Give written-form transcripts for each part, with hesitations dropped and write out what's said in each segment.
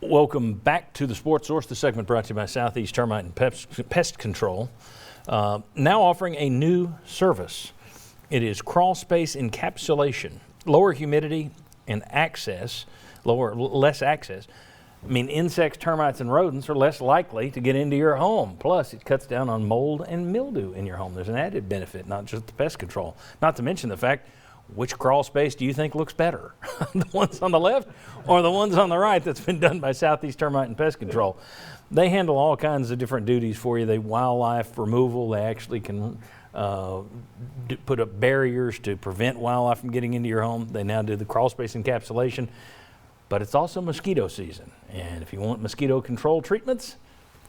Welcome back to the Sports Source, the segment brought to you by Southeast Termite and Pest Control. Now offering a new service. It is crawl space encapsulation. Lower humidity and less access. I mean, insects, termites, and rodents are less likely to get into your home. Plus, it cuts down on mold and mildew in your home. There's an added benefit, not just the pest control. Not to mention the fact, which crawl space do you think looks better? The ones on the left or the ones on the right that's been done by Southeast Termite and Pest Control? They handle all kinds of different duties for you. They wildlife removal. They actually can put up barriers to prevent wildlife from getting into your home. They now do the crawl space encapsulation. But it's also mosquito season. And if you want mosquito control treatments,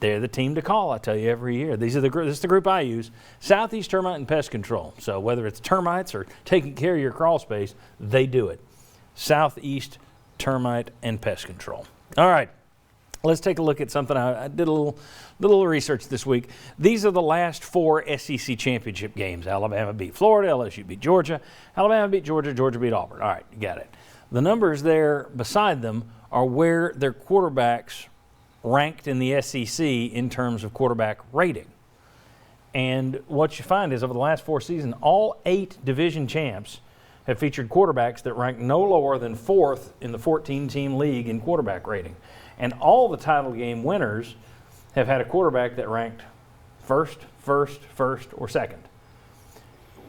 they're the team to call, I tell you, every year. This is the group I use, Southeast Termite and Pest Control. So whether it's termites or taking care of your crawl space, they do it. Southeast Termite and Pest Control. All right, let's take a look at something. I did a little research this week. These are the last 4 SEC championship games. Alabama beat Florida, LSU beat Georgia, Alabama beat Georgia, Georgia beat Auburn. All right, you got it. The numbers there beside them are where their quarterbacks ranked in the SEC in terms of quarterback rating. And what you find is over the last 4 seasons, all 8 division champs have featured quarterbacks that rank no lower than 4th in the 14-team league in quarterback rating. And all the title game winners have had a quarterback that ranked first, or 2nd.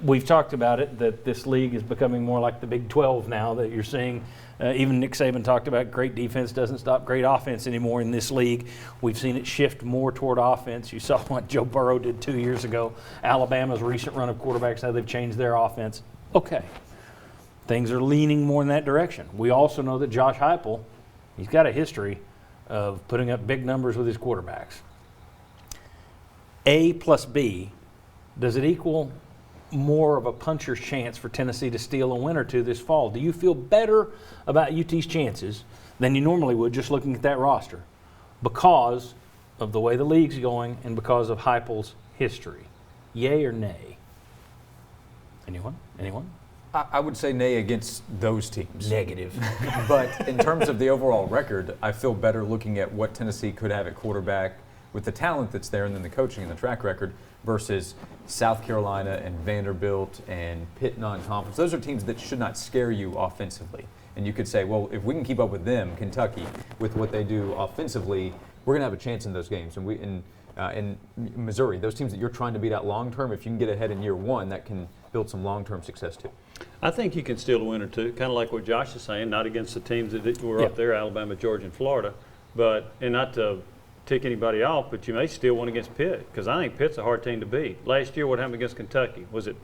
We've talked about it, that this league is becoming more like the Big 12 now, that you're seeing. Even Nick Saban talked about great defense doesn't stop great offense anymore in this league. We've seen it shift more toward offense. You saw what Joe Burrow did 2 years ago. Alabama's recent run of quarterbacks, how they've changed their offense. Okay, things are leaning more in that direction. We also know that Josh Heupel, he's got a history of putting up big numbers with his quarterbacks. A plus B, does it equal more of a puncher's chance for Tennessee to steal a win or two this fall? Do you feel better about UT's chances than you normally would just looking at that roster because of the way the league's going and because of Heupel's history? Yay or nay? Anyone? I would say nay against those teams. Negative. But in terms of the overall record, I feel better looking at what Tennessee could have at quarterback with the talent that's there and then the coaching and the track record versus South Carolina and Vanderbilt and Pitt non-conference. Those are teams that should not scare you offensively. And you could say, well, if we can keep up with them, Kentucky, with what they do offensively, we're going to have a chance in those games. And in Missouri, those teams that you're trying to beat out long-term, if you can get ahead in year 1, that can build some long-term success too. I think you can steal a win or two, kind of like what Josh is saying, not against the teams that were up there, Alabama, Georgia, and Florida, and not to tick anybody off, but you may steal one against Pitt, because I think Pitt's a hard team to beat. Last year, what happened against Kentucky? Was it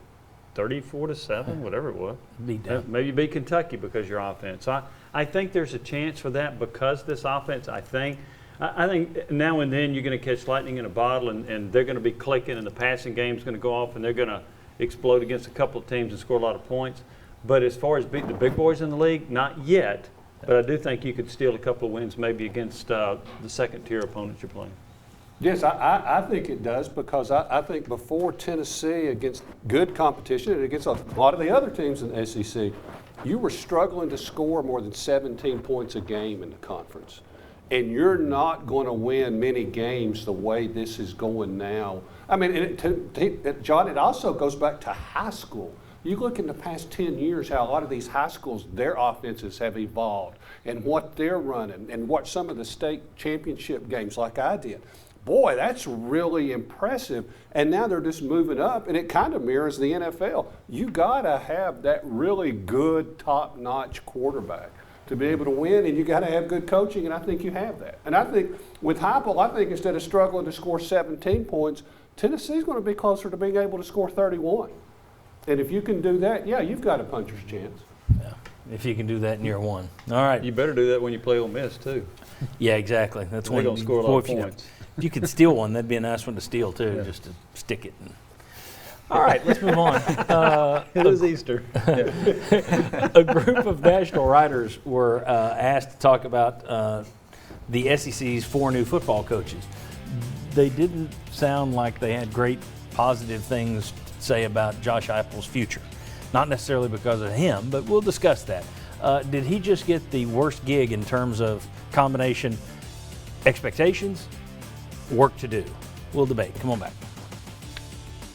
34-7, whatever it was? Maybe you beat Kentucky because your offense. So I think there's a chance for that because this offense, I think now and then you're going to catch lightning in a bottle, and they're going to be clicking, and the passing game's going to go off, and they're going to explode against a couple of teams and score a lot of points. But as far as beating the big boys in the league, not yet. But I do think you could steal a couple of wins maybe against the second-tier opponents you're playing. Yes, I think it does, because I think before Tennessee, against good competition and against a lot of the other teams in the SEC, you were struggling to score more than 17 points a game in the conference. And you're not going to win many games the way this is going now. I mean, John, it also goes back to high school. You look in the past 10 years how a lot of these high schools, their offenses have evolved and what they're running and what some of the state championship games like I did. Boy, that's really impressive. And now they're just moving up, and it kind of mirrors the NFL. You got to have that really good, top-notch quarterback to be able to win, and you got to have good coaching, and I think you have that. And I think with Heupel, I think instead of struggling to score 17 points, Tennessee's going to be closer to being able to score 31. And if you can do that, yeah, you've got a puncher's chance. Yeah, if you can do that in year 1. All right. You better do that when you play Ole Miss, too. Yeah, exactly. That's when they're going to score a lot of points. If you could steal one, that'd be a nice one to steal, too, just to stick it. All right, let's move on. It is Easter. A group of national writers were asked to talk about the SEC's 4 new football coaches. They didn't sound like they had great positive things to say about Josh Heupel's future. Not necessarily because of him, but we'll discuss that. did he just get the worst gig in terms of combination expectations, work to do? We'll debate. Come on back.